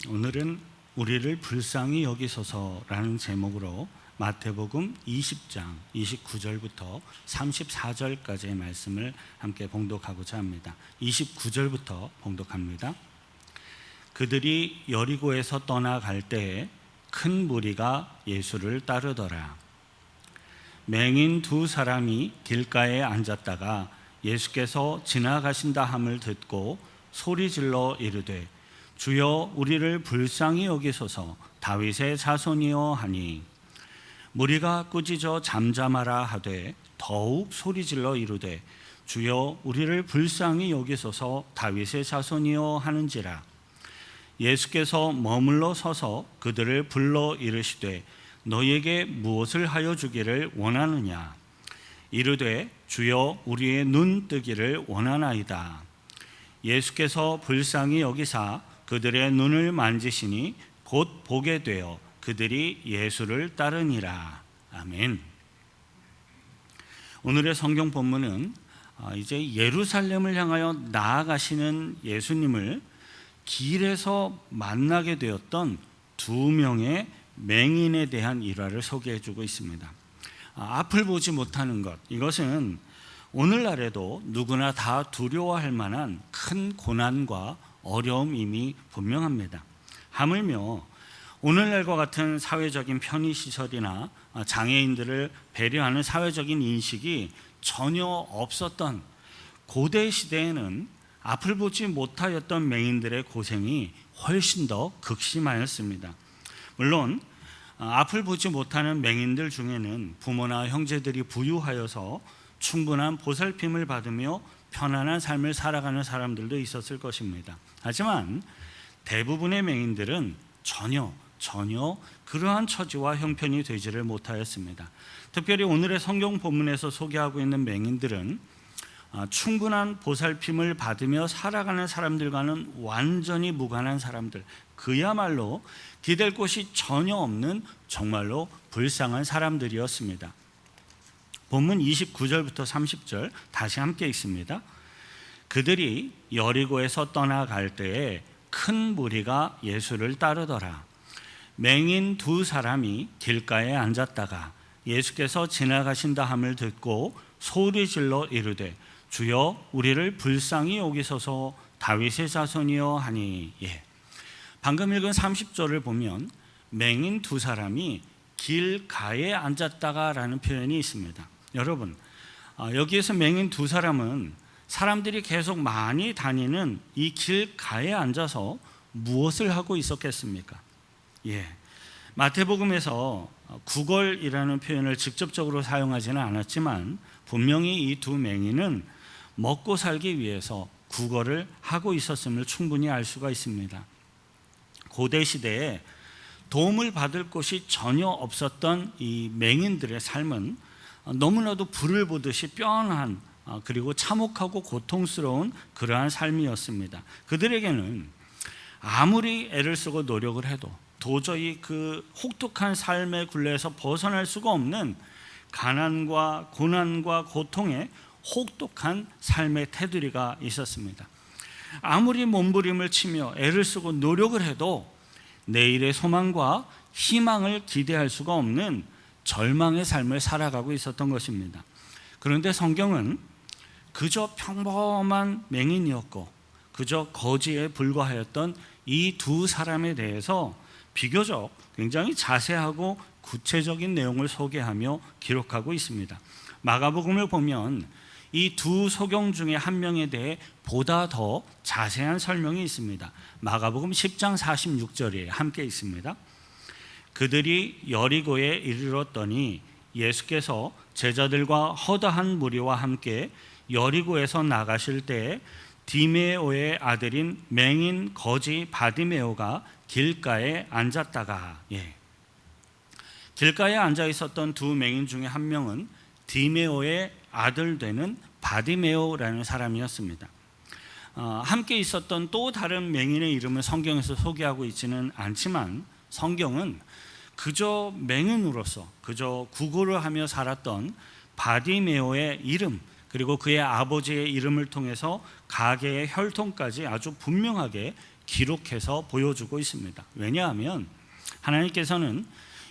오늘은 우리를 불쌍히 여기소서라는 제목으로 마태복음 20장 29절부터 34절까지의 말씀을 함께 봉독하고자 합니다. 29절부터 봉독합니다. 그들이 여리고에서 떠나갈 때에 큰 무리가 예수를 따르더라. 맹인 두 사람이 길가에 앉았다가 예수께서 지나가신다 함을 듣고 소리질러 이르되 주여 우리를 불쌍히 여기소서 다윗의 자손이여 하니 무리가 꾸짖어 잠잠하라 하되 더욱 소리질러 이르되 주여 우리를 불쌍히 여기소서 다윗의 자손이여 하는지라. 예수께서 머물러 서서 그들을 불러 이르시되 너희에게 무엇을 하여 주기를 원하느냐. 이르되 주여 우리의 눈 뜨기를 원하나이다. 예수께서 불쌍히 여기사 그들의 눈을 만지시니 곧 보게 되어 그들이 예수를 따르니라. 아멘. 오늘의 성경 본문은 이제 예루살렘을 향하여 나아가시는 예수님을 길에서 만나게 되었던 두 명의 맹인에 대한 일화를 소개해주고 있습니다. 앞을 보지 못하는 것, 이것은 오늘날에도 누구나 다 두려워할 만한 큰 고난과 어려움임이 분명합니다. 하물며 오늘날과 같은 사회적인 편의시설이나 장애인들을 배려하는 사회적인 인식이 전혀 없었던 고대 시대에는 앞을 보지 못하였던 맹인들의 고생이 훨씬 더 극심하였습니다. 물론 앞을 보지 못하는 맹인들 중에는 부모나 형제들이 부유하여서 충분한 보살핌을 받으며 편안한 삶을 살아가는 사람들도 있었을 것입니다. 하지만 대부분의 맹인들은 전혀 그러한 처지와 형편이 되지를 못하였습니다. 특별히 오늘의 성경 본문에서 소개하고 있는 맹인들은 충분한 보살핌을 받으며 살아가는 사람들과는 완전히 무관한 사람들, 그야말로 기댈 곳이 전혀 없는 정말로 불쌍한 사람들이었습니다. 본문 29절부터 30절 다시 함께 읽습니다. 그들이 여리고에서 떠나갈 때에 큰 무리가 예수를 따르더라. 맹인 두 사람이 길가에 앉았다가 예수께서 지나가신다 함을 듣고 소리질러 이르되 주여 우리를 불쌍히 여기소서 다윗의 자손이여 하니. 방금 읽은 30절을 보면 맹인 두 사람이 길가에 앉았다가 라는 표현이 있습니다. 여러분, 여기에서 맹인 두 사람은 사람들이 계속 많이 다니는 이 길가에 앉아서 무엇을 하고 있었겠습니까? 마태복음에서 구걸이라는 표현을 직접적으로 사용하지는 않았지만 분명히 이 두 맹인은 먹고 살기 위해서 구걸을 하고 있었음을 충분히 알 수가 있습니다. 고대 시대에 도움을 받을 곳이 전혀 없었던 이 맹인들의 삶은 너무나도 불을 보듯이 뼈한 그리고 참혹하고 고통스러운 그러한 삶이었습니다. 그들에게는 아무리 애를 쓰고 노력을 해도 도저히 그 혹독한 삶의 굴레에서 벗어날 수가 없는 가난과 고난과 고통의 혹독한 삶의 테두리가 있었습니다. 아무리 몸부림을 치며 애를 쓰고 노력을 해도 내일의 소망과 희망을 기대할 수가 없는 절망의 삶을 살아가고 있었던 것입니다. 그런데 성경은 그저 평범한 맹인이었고 그저 거지에 불과하였던 이 두 사람에 대해서 비교적 굉장히 자세하고 구체적인 내용을 소개하며 기록하고 있습니다. 마가복음을 보면 이 두 소경 중에 한 명에 대해 보다 더 자세한 설명이 있습니다. 마가복음 10장 46절에 함께 있습니다. 그들이 여리고에 이르렀더니 예수께서 제자들과 허다한 무리와 함께 여리고에서 나가실 때에 디메오의 아들인 맹인 거지 바디메오가 길가에 앉았다가. 길가에 앉아 있었던 두 맹인 중에 한 명은 디메오의 아들 되는 바디메오라는 사람이었습니다. 함께 있었던 또 다른 맹인의 이름을 성경에서 소개하고 있지는 않지만 성경은 그저 맹인으로서 그저 구걸을 하며 살았던 바디메오의 이름 그리고 그의 아버지의 이름을 통해서 가계의 혈통까지 아주 분명하게 기록해서 보여주고 있습니다. 왜냐하면 하나님께서는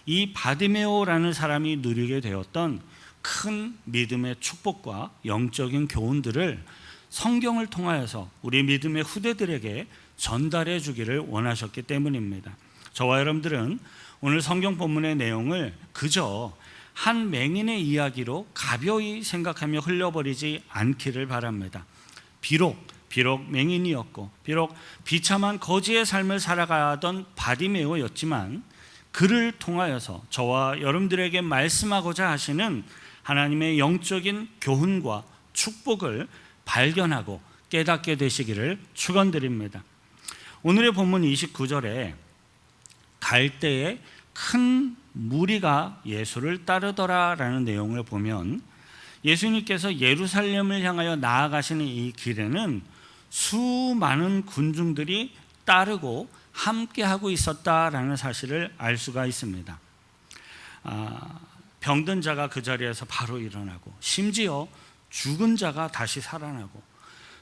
이 바디메오라는 사람이 누리게 되었던 큰 믿음의 축복과 영적인 교훈들을 성경을 통하여서 우리 믿음의 후대들에게 전달해 주기를 원하셨기 때문입니다. 저와 여러분들은 오늘 성경 본문의 내용을 그저 한 맹인의 이야기로 가벼이 생각하며 흘려버리지 않기를 바랍니다. 비록 맹인이었고 비록 비참한 거지의 삶을 살아가던 바디메오였지만 그를 통하여서 저와 여러분들에게 말씀하고자 하시는 하나님의 영적인 교훈과 축복을 발견하고 깨닫게 되시기를 축원드립니다. 오늘의 본문 29절에 갈대에 큰 무리가 예수를 따르더라라는 내용을 보면 예수님께서 예루살렘을 향하여 나아가시는 이 길에는 수많은 군중들이 따르고 함께하고 있었다라는 사실을 알 수가 있습니다. 병든 자가 그 자리에서 바로 일어나고 심지어 죽은 자가 다시 살아나고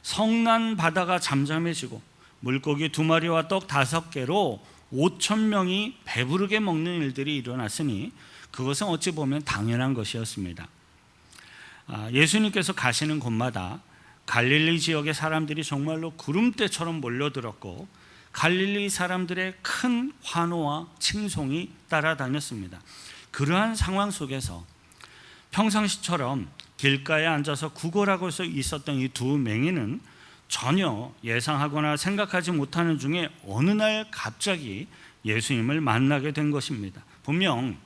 성난 바다가 잠잠해지고 물고기 2마리와 떡 5개로 5,000명이 배부르게 먹는 일들이 일어났으니 그것은 어찌 보면 당연한 것이었습니다. 예수님께서 가시는 곳마다 갈릴리 지역의 사람들이 정말로 구름대처럼 몰려들었고 갈릴리 사람들의 큰 환호와 칭송이 따라다녔습니다. 그러한 상황 속에서 평상시처럼 길가에 앉아서 구걸하고 있었던 이 두 맹인은 전혀 예상하거나 생각하지 못하는 중에 어느 날 갑자기 예수님을 만나게 된 것입니다. 분명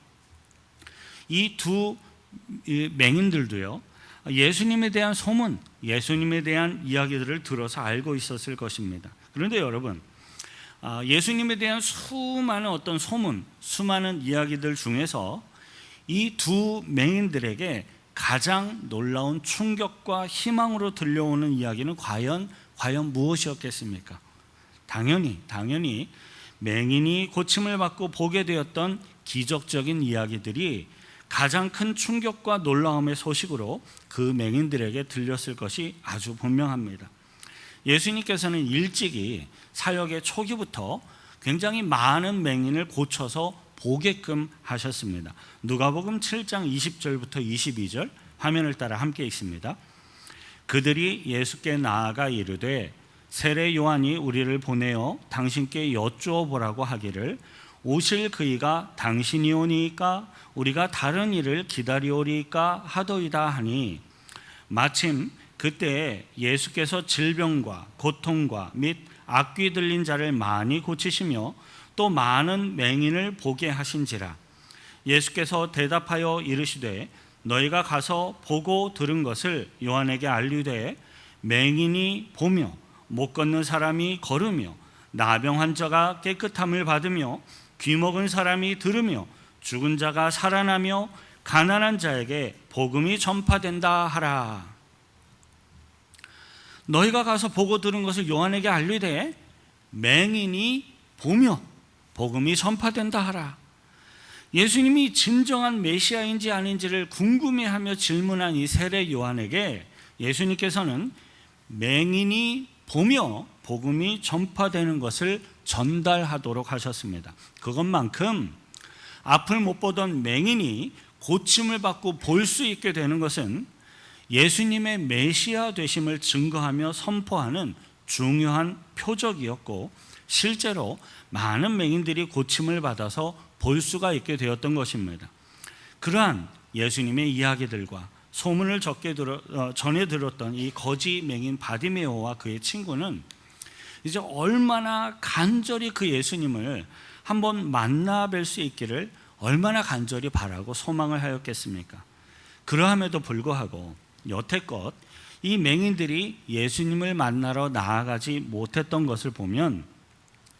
이 두 맹인들도요, 예수님에 대한 소문, 예수님에 대한 이야기들을 들어서 알고 있었을 것입니다. 그런데 여러분, 예수님에 대한 수많은 어떤 소문, 수많은 이야기들 중에서 이 두 맹인들에게 가장 놀라운 충격과 희망으로 들려오는 이야기는 과연 무엇이었겠습니까? 당연히 맹인이 고침을 받고 보게 되었던 기적적인 이야기들이 가장 큰 충격과 놀라움의 소식으로 그 맹인들에게 들렸을 것이 아주 분명합니다. 예수님께서는 일찍이 사역의 초기부터 굉장히 많은 맹인을 고쳐서 보게끔 하셨습니다. 누가복음 7장 20절부터 22절 화면을 따라 함께 읽습니다. 그들이 예수께 나아가 이르되 세례 요한이 우리를 보내어 당신께 여쭈어 보라고 하기를 오실 그이가 당신이오니까 우리가 다른 일을 기다리오리까 하더이다 하니 마침 그때 예수께서 질병과 고통과 및 악귀 들린 자를 많이 고치시며 또 많은 맹인을 보게 하신지라. 예수께서 대답하여 이르시되 너희가 가서 보고 들은 것을 요한에게 알리되 맹인이 보며 못 걷는 사람이 걸으며 나병 환자가 깨끗함을 받으며 귀 먹은 사람이 들으며 죽은 자가 살아나며 가난한 자에게 복음이 전파된다 하라. 너희가 가서 보고 들은 것을 요한에게 알리되 맹인이 보며 복음이 전파된다 하라. 예수님이 진정한 메시아인지 아닌지를 궁금해하며 질문한 이 세례 요한에게 예수님께서는 맹인이 보며 복음이 전파되는 것을 전달하도록 하셨습니다. 그것만큼 앞을 못 보던 맹인이 고침을 받고 볼 수 있게 되는 것은 예수님의 메시아 되심을 증거하며 선포하는 중요한 표적이었고 실제로 많은 맹인들이 고침을 받아서 볼 수가 있게 되었던 것입니다. 그러한 예수님의 이야기들과 소문을 전해 들었던 이 거지 맹인 바디메오와 그의 친구는 이제 얼마나 간절히 그 예수님을 한번 만나 뵐 수 있기를 얼마나 간절히 바라고 소망을 하였겠습니까? 그러함에도 불구하고 여태껏 이 맹인들이 예수님을 만나러 나아가지 못했던 것을 보면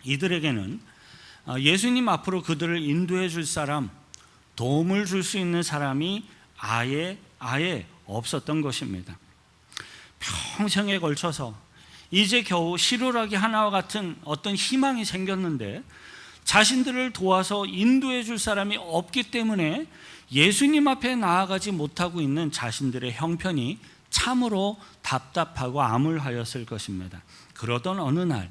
이들에게는 예수님 앞으로 그들을 인도해 줄 사람, 도움을 줄 수 있는 사람이 아예 없었던 것입니다. 평생에 걸쳐서 이제 겨우 시루라기 하나와 같은 어떤 희망이 생겼는데 자신들을 도와서 인도해 줄 사람이 없기 때문에 예수님 앞에 나아가지 못하고 있는 자신들의 형편이 참으로 답답하고 암울하였을 것입니다. 그러던 어느 날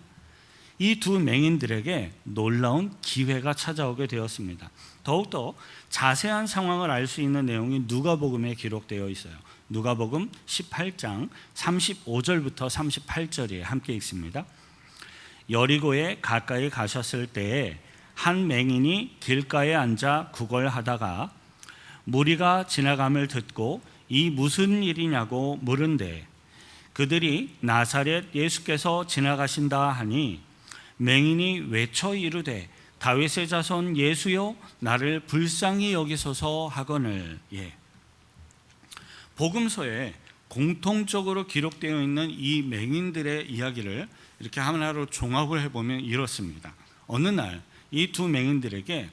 이 두 맹인들에게 놀라운 기회가 찾아오게 되었습니다. 더욱더 자세한 상황을 알 수 있는 내용이 누가복음에 기록되어 있어요. 누가복음 18장 35절부터 38절에 함께 읽습니다. 여리고에 가까이 가셨을 때에 한 맹인이 길가에 앉아 구걸하다가 무리가 지나감을 듣고 이 무슨 일이냐고 물은데 그들이 나사렛 예수께서 지나가신다 하니 맹인이 외쳐 이르되 다윗의 자손 예수여 나를 불쌍히 여기소서 하거늘. 복음서에 공통적으로 기록되어 있는 이 맹인들의 이야기를 이렇게 하나로 종합을 해보면 이렇습니다. 어느 날 이 두 맹인들에게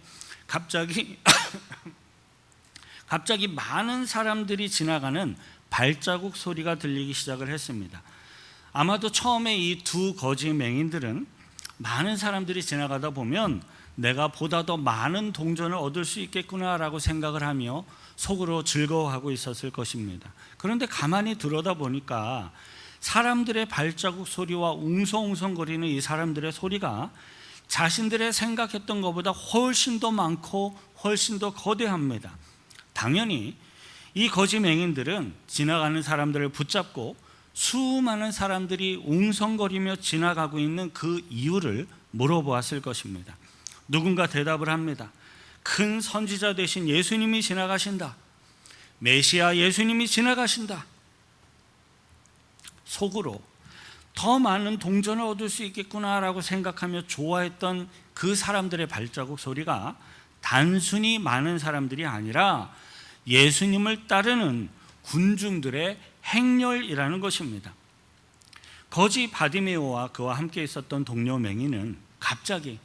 갑자기 많은 사람들이 지나가는 발자국 소리가 들리기 시작을 했습니다. 아마도 처음에 이 두 거지 맹인들은 많은 사람들이 지나가다 보면 내가 보다 더 많은 동전을 얻을 수 있겠구나라고 생각을 하며 속으로 즐거워하고 있었을 것입니다. 그런데 가만히 들여다보니까 사람들의 발자국 소리와 웅성웅성거리는 이 사람들의 소리가 자신들의 생각했던 것보다 훨씬 더 많고 훨씬 더 거대합니다. 당연히 이 거지 맹인들은 지나가는 사람들을 붙잡고 수많은 사람들이 웅성거리며 지나가고 있는 그 이유를 물어보았을 것입니다. 누군가 대답을 합니다. 큰 선지자 되신 예수님이 지나가신다. 메시아 예수님이 지나가신다. 속으로 더 많은 동전을 얻을 수 있겠구나라고 생각하며 좋아했던 그 사람들의 발자국 소리가 단순히 많은 사람들이 아니라 예수님을 따르는 군중들의 행렬이라는 것입니다. 거지 바디메오와 그와 함께 있었던 동료 맹인은 갑자기,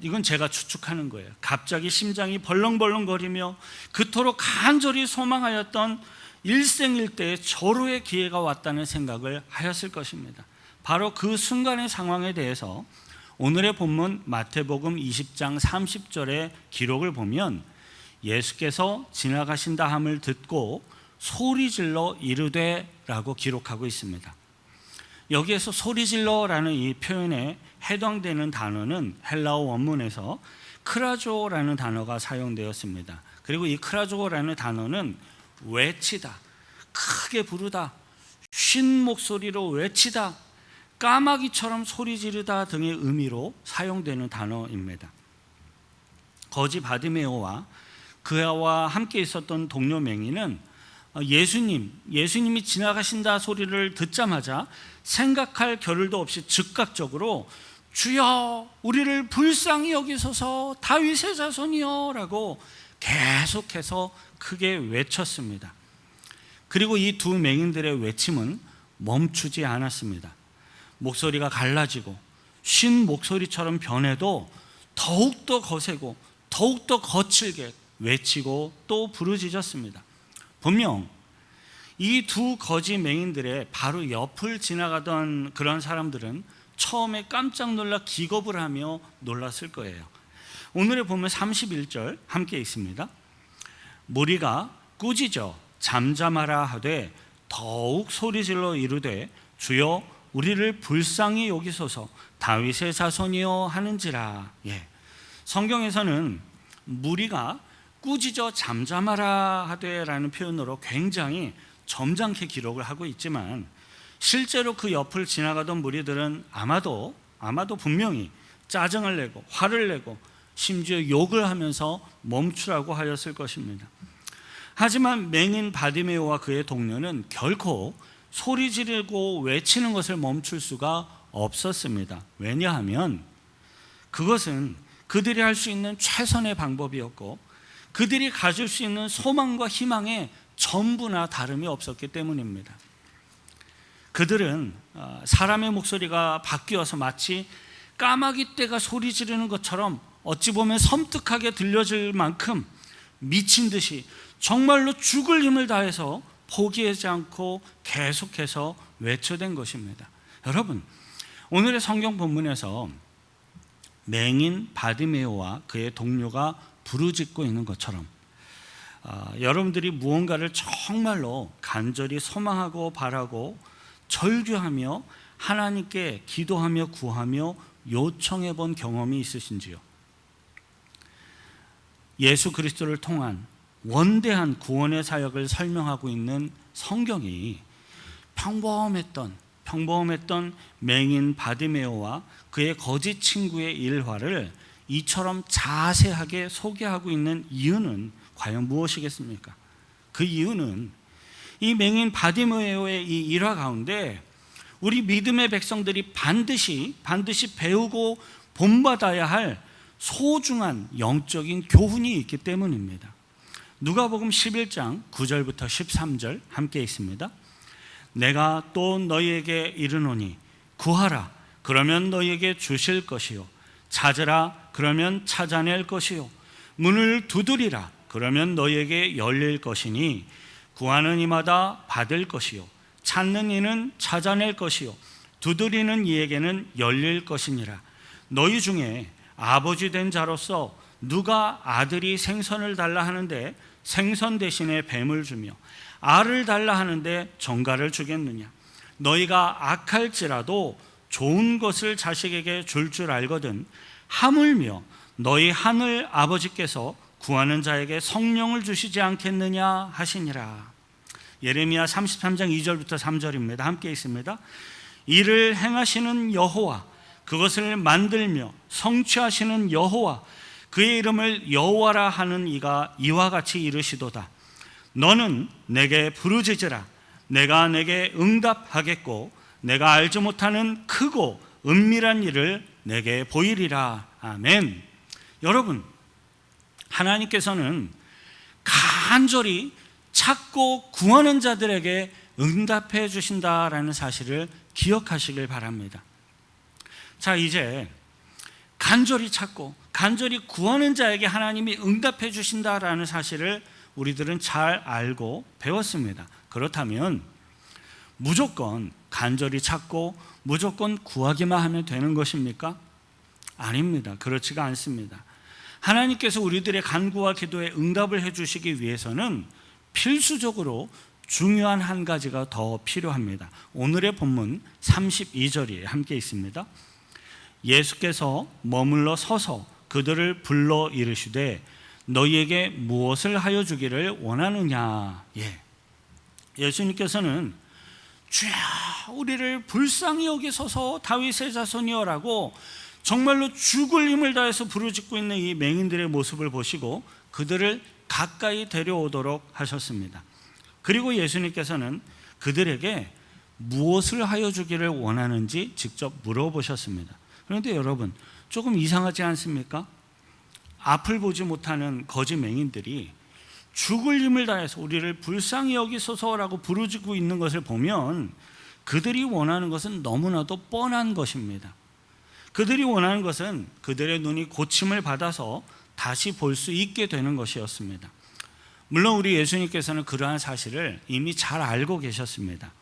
이건 제가 추측하는 거예요, 갑자기 심장이 벌렁벌렁거리며 그토록 간절히 소망하였던 일생일대의 절호의 기회가 왔다는 생각을 하였을 것입니다. 바로 그 순간의 상황에 대해서 오늘의 본문 마태복음 20장 30절의 기록을 보면 예수께서 지나가신다 함을 듣고 소리질러 이르되 라고 기록하고 있습니다. 여기에서 소리질러라는 이 표현에 해당되는 단어는 헬라어 원문에서 크라조라는 단어가 사용되었습니다. 그리고 이 크라조라는 단어는 외치다, 크게 부르다, 쉰 목소리로 외치다, 까마귀처럼 소리 지르다 등의 의미로 사용되는 단어입니다. 거지 바디메오와 그와 함께 있었던 동료 맹인은 예수님이 지나가신다 소리를 듣자마자 생각할 겨를도 없이 즉각적으로 주여 우리를 불쌍히 여기소서 다윗의 자손이여 라고 계속해서 크게 외쳤습니다. 그리고 이 두 맹인들의 외침은 멈추지 않았습니다. 목소리가 갈라지고 쉰 목소리처럼 변해도 더욱더 거세고 더욱더 거칠게 외치고 또 부르짖었습니다. 분명 이 두 거지 맹인들의 바로 옆을 지나가던 그런 사람들은 처음에 깜짝 놀라 기겁을 하며 놀랐을 거예요. 오늘에 보면 31절 함께 있습니다. 무리가 꾸짖어 잠잠하라 하되 더욱 소리질러 이르되 주여 우리를 불쌍히 여기소서 다윗의 자손이여 하는지라. 성경에서는 무리가 꾸짖어 잠잠하라 하되라는 표현으로 굉장히 점잖게 기록을 하고 있지만 실제로 그 옆을 지나가던 무리들은 아마도 분명히 짜증을 내고 화를 내고 심지어 욕을 하면서 멈추라고 하였을 것입니다. 하지만 맹인 바디메오와 그의 동료는 결코 소리 지르고 외치는 것을 멈출 수가 없었습니다. 왜냐하면 그것은 그들이 할 수 있는 최선의 방법이었고 그들이 가질 수 있는 소망과 희망의 전부나 다름이 없었기 때문입니다. 그들은 사람의 목소리가 바뀌어서 마치 까마귀 떼가 소리 지르는 것처럼 어찌 보면 섬뜩하게 들려질 만큼 미친 듯이 정말로 죽을 힘을 다해서 포기하지 않고 계속해서 외쳐댄 것입니다. 여러분, 오늘의 성경 본문에서 맹인 바디메오와 그의 동료가 부르짖고 있는 것처럼 여러분들이 무언가를 정말로 간절히 소망하고 바라고 절규하며 하나님께 기도하며 구하며 요청해 본 경험이 있으신지요? 예수 그리스도를 통한 원대한 구원의 사역을 설명하고 있는 성경이 평범했던 맹인 바디메오와 그의 거짓 친구의 일화를 이처럼 자세하게 소개하고 있는 이유는 과연 무엇이겠습니까? 그 이유는 이 맹인 바디메오의 이 일화 가운데 우리 믿음의 백성들이 반드시 배우고 본받아야 할 소중한 영적인 교훈이 있기 때문입니다. 누가복음 11장 9절부터 13절 함께 있습니다. 내가 또 너희에게 이르노니 구하라 그러면 너희에게 주실 것이요 찾으라 그러면 찾아낼 것이요 문을 두드리라 그러면 너희에게 열릴 것이니 구하는 이마다 받을 것이요 찾는 이는 찾아낼 것이요 두드리는 이에게는 열릴 것이니라. 너희 중에 아버지 된 자로서 누가 아들이 생선을 달라 하는데 생선 대신에 뱀을 주며 알을 달라 하는데 정갈을 주겠느냐? 너희가 악할지라도 좋은 것을 자식에게 줄 알거든 하물며 너희 하늘 아버지께서 구하는 자에게 성령을 주시지 않겠느냐 하시니라. 예레미야 33장 2절부터 3절입니다. 함께 있습니다. 이를 행하시는 여호와 그것을 만들며 성취하시는 여호와 그의 이름을 여호와라 하는 이가 이와 같이 이르시도다. 너는 내게 부르짖으라 내가 내게 응답하겠고 내가 알지 못하는 크고 은밀한 일을 내게 보이리라. 아멘. 여러분, 하나님께서는 간절히 찾고 구하는 자들에게 응답해 주신다라는 사실을 기억하시길 바랍니다. 자, 이제 간절히 찾고 간절히 구하는 자에게 하나님이 응답해 주신다라는 사실을 우리들은 잘 알고 배웠습니다. 그렇다면 무조건 간절히 찾고 무조건 구하기만 하면 되는 것입니까? 아닙니다. 그렇지가 않습니다. 하나님께서 우리들의 간구와 기도에 응답을 해 주시기 위해서는 필수적으로 중요한 한 가지가 더 필요합니다. 오늘의 본문 32절이에요. 함께 있습니다. 예수께서 머물러 서서 그들을 불러 이르시되 너희에게 무엇을 하여 주기를 원하느냐. 예수님께서는 주야 우리를 불쌍히 여기소서 다윗의 자손이여라고 정말로 죽을 힘을 다해서 부르짖고 있는 이 맹인들의 모습을 보시고 그들을 가까이 데려오도록 하셨습니다. 그리고 예수님께서는 그들에게 무엇을 하여 주기를 원하는지 직접 물어보셨습니다. 그런데 여러분, 조금 이상하지 않습니까? 앞을 보지 못하는 거짓 맹인들이 죽을 힘을 다해서 우리를 불쌍히 여기소서라고 부르짖고 있는 것을 보면 그들이 원하는 것은 너무나도 뻔한 것입니다. 그들이 원하는 것은 그들의 눈이 고침을 받아서 다시 볼 수 있게 되는 것이었습니다. 물론 우리 예수님께서는 그러한 사실을 이미 잘 알고 계셨습니다.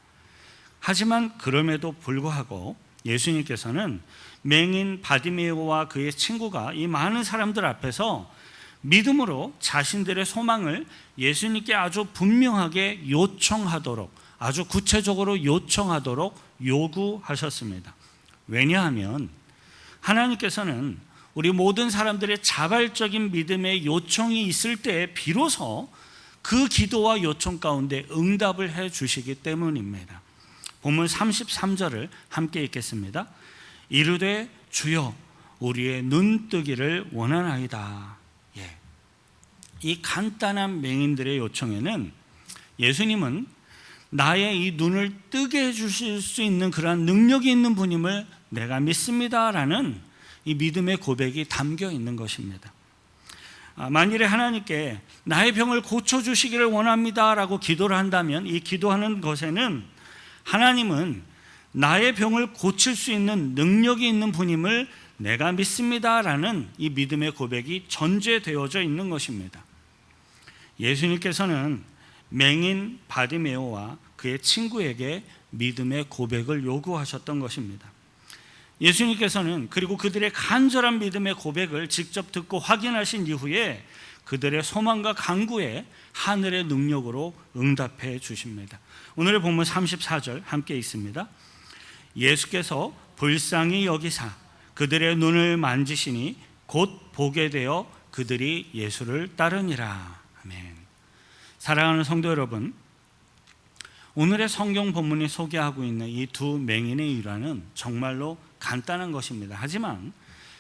하지만 그럼에도 불구하고 예수님께서는 맹인 바디메오와 그의 친구가 이 많은 사람들 앞에서 믿음으로 자신들의 소망을 예수님께 아주 분명하게 요청하도록, 아주 구체적으로 요청하도록 요구하셨습니다. 왜냐하면 하나님께서는 우리 모든 사람들의 자발적인 믿음의 요청이 있을 때 비로소 그 기도와 요청 가운데 응답을 해 주시기 때문입니다. 본문 33절을 함께 읽겠습니다. 이르되 주여 우리의 눈뜨기를 원하나이다. 이 간단한 맹인들의 요청에는 예수님은 나의 이 눈을 뜨게 해주실 수 있는 그러한 능력이 있는 분임을 내가 믿습니다라는 이 믿음의 고백이 담겨 있는 것입니다. 만일에 하나님께 나의 병을 고쳐주시기를 원합니다라고 기도를 한다면 이 기도하는 것에는 하나님은 나의 병을 고칠 수 있는 능력이 있는 분임을 내가 믿습니다라는 이 믿음의 고백이 전제되어져 있는 것입니다. 예수님께서는 맹인 바디메오와 그의 친구에게 믿음의 고백을 요구하셨던 것입니다. 예수님께서는 그리고 그들의 간절한 믿음의 고백을 직접 듣고 확인하신 이후에 그들의 소망과 간구에 하늘의 능력으로 응답해 주십니다. 오늘의 본문 34절 함께 있습니다. 예수께서 불쌍히 여기사 그들의 눈을 만지시니 곧 보게 되어 그들이 예수를 따르니라. 아멘. 사랑하는 성도 여러분, 오늘의 성경 본문이 소개하고 있는 이 두 맹인의 일화는 정말로 간단한 것입니다. 하지만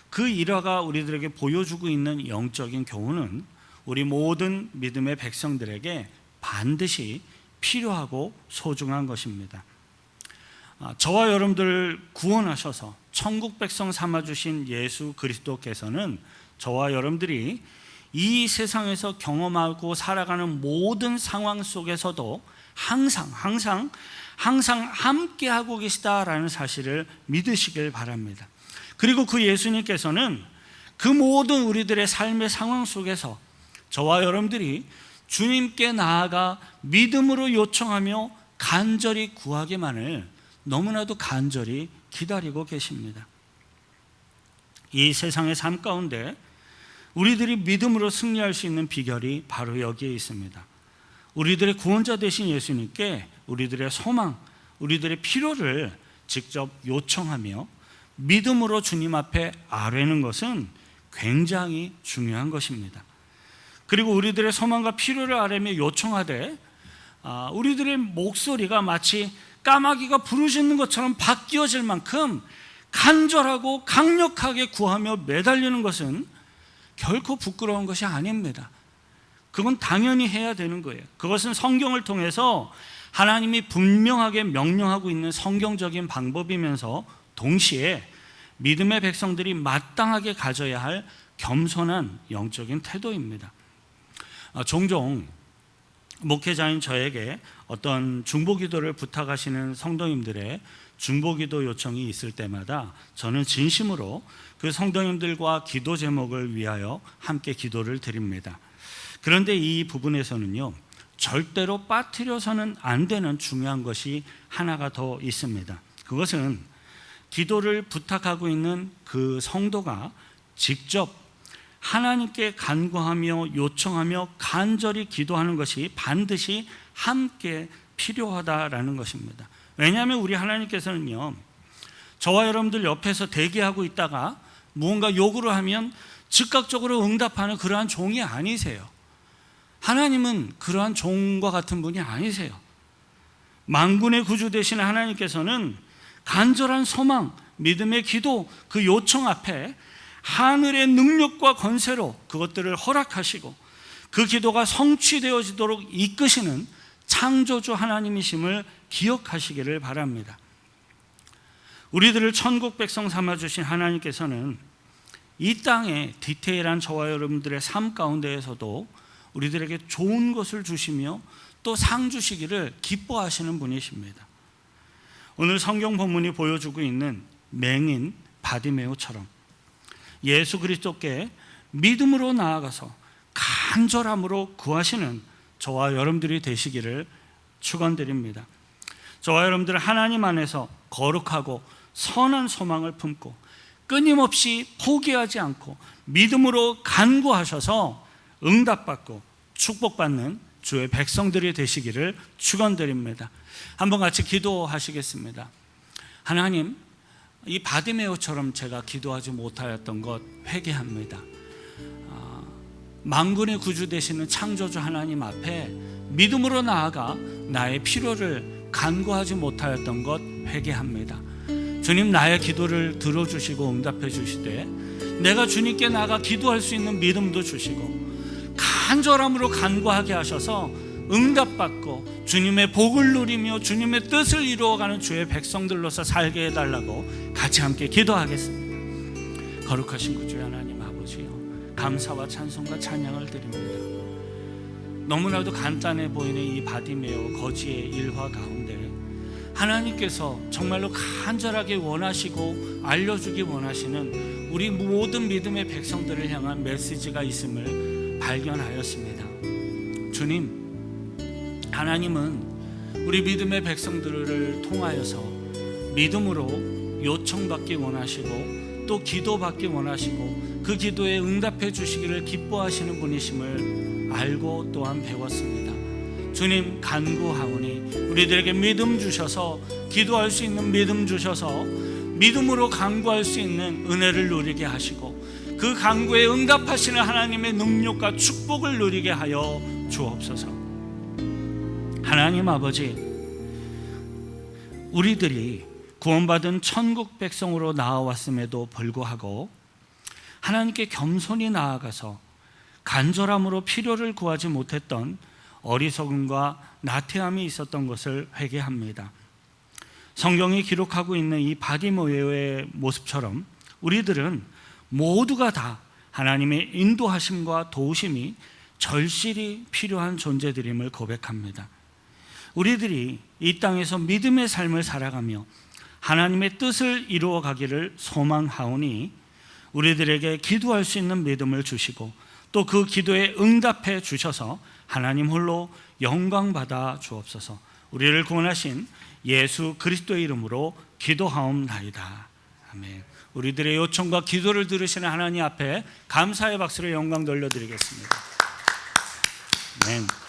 그 일화가 우리들에게 보여주고 있는 영적인 교훈은 우리 모든 믿음의 백성들에게 반드시 필요하고 소중한 것입니다. 저와 여러분들을 구원하셔서 천국 백성 삼아주신 예수 그리스도께서는 저와 여러분들이 이 세상에서 경험하고 살아가는 모든 상황 속에서도 항상 함께하고 계시다라는 사실을 믿으시길 바랍니다. 그리고 그 예수님께서는 그 모든 우리들의 삶의 상황 속에서 저와 여러분들이 주님께 나아가 믿음으로 요청하며 간절히 구하기만을 너무나도 간절히 기다리고 계십니다. 이 세상의 삶 가운데 우리들이 믿음으로 승리할 수 있는 비결이 바로 여기에 있습니다. 우리들의 구원자 되신 예수님께 우리들의 소망, 우리들의 필요를 직접 요청하며 믿음으로 주님 앞에 아뢰는 것은 굉장히 중요한 것입니다. 그리고 우리들의 소망과 필요를 아뢰며 요청하되 우리들의 목소리가 마치 까마귀가 부르짖는 것처럼 바뀌어질 만큼 간절하고 강력하게 구하며 매달리는 것은 결코 부끄러운 것이 아닙니다. 그건 당연히 해야 되는 거예요. 그것은 성경을 통해서 하나님이 분명하게 명령하고 있는 성경적인 방법이면서 동시에 믿음의 백성들이 마땅하게 가져야 할 겸손한 영적인 태도입니다. 종종 목회자인 저에게 어떤 중보기도를 부탁하시는 성도님들의 중보기도 요청이 있을 때마다 저는 진심으로 그 성도님들과 기도 제목을 위하여 함께 기도를 드립니다. 그런데 이 부분에서는요, 절대로 빠뜨려서는 안 되는 중요한 것이 하나가 더 있습니다. 그것은 기도를 부탁하고 있는 그 성도가 직접 하나님께 간구하며 요청하며 간절히 기도하는 것이 반드시 함께 필요하다라는 것입니다. 왜냐하면 우리 하나님께서는요, 저와 여러분들 옆에서 대기하고 있다가 무언가 요구를 하면 즉각적으로 응답하는 그러한 종이 아니세요. 하나님은 그러한 종과 같은 분이 아니세요. 만군의 구주 되시는 하나님께서는 간절한 소망, 믿음의 기도, 그 요청 앞에 하늘의 능력과 권세로 그것들을 허락하시고 그 기도가 성취되어지도록 이끄시는 창조주 하나님이심을 기억하시기를 바랍니다. 우리들을 천국 백성 삼아주신 하나님께서는 이 땅의 디테일한 저와 여러분들의 삶 가운데에서도 우리들에게 좋은 것을 주시며 또 상 주시기를 기뻐하시는 분이십니다. 오늘 성경 본문이 보여주고 있는 맹인 바디메오처럼 예수 그리스도께 믿음으로 나아가서 간절함으로 구하시는 저와 여러분들이 되시기를 축원드립니다. 저와 여러분들은 하나님 안에서 거룩하고 선한 소망을 품고 끊임없이 포기하지 않고 믿음으로 간구하셔서 응답받고 축복받는 주의 백성들이 되시기를 축원드립니다. 한번 같이 기도하시겠습니다. 하나님, 이 바디메오처럼 제가 기도하지 못하였던 것 회개합니다. 만군의 구주 되시는 창조주 하나님 앞에 믿음으로 나아가 나의 필요를 간구하지 못하였던 것 회개합니다. 주님, 나의 기도를 들어주시고 응답해 주시되 내가 주님께 나아가 기도할 수 있는 믿음도 주시고 간절함으로 간구하게 하셔서 응답받고 주님의 복을 누리며 주님의 뜻을 이루어가는 주의 백성들로서 살게 해달라고 같이 함께 기도하겠습니다. 거룩하신 구주의 하나님 아버지요, 감사와 찬송과 찬양을 드립니다. 너무나도 간단해 보이는 이 바디메오 거지의 일화 가운데 하나님께서 정말로 간절하게 원하시고 알려주기 원하시는 우리 모든 믿음의 백성들을 향한 메시지가 있음을 발견하였습니다. 주님, 하나님은 우리 믿음의 백성들을 통하여서 믿음으로 요청받기 원하시고 또 기도받기 원하시고 그 기도에 응답해 주시기를 기뻐하시는 분이심을 알고 또한 배웠습니다. 주님, 간구하오니 우리들에게 믿음 주셔서 기도할 수 있는 믿음 주셔서 믿음으로 간구할 수 있는 은혜를 누리게 하시고 그 간구에 응답하시는 하나님의 능력과 축복을 누리게 하여 주옵소서. 하나님 아버지, 우리들이 구원받은 천국 백성으로 나아왔음에도 불구하고 하나님께 겸손히 나아가서 간절함으로 필요를 구하지 못했던 어리석음과 나태함이 있었던 것을 회개합니다. 성경이 기록하고 있는 이 바디모에의 모습처럼 우리들은 모두가 다 하나님의 인도하심과 도우심이 절실히 필요한 존재들임을 고백합니다. 우리들이 이 땅에서 믿음의 삶을 살아가며 하나님의 뜻을 이루어가기를 소망하오니 우리들에게 기도할 수 있는 믿음을 주시고 또 그 기도에 응답해 주셔서 하나님 홀로 영광받아 주옵소서. 우리를 구원하신 예수 그리스도의 이름으로 기도하옵나이다. 아멘. 우리들의 요청과 기도를 들으시는 하나님 앞에 감사의 박수로 영광 돌려드리겠습니다. 아멘.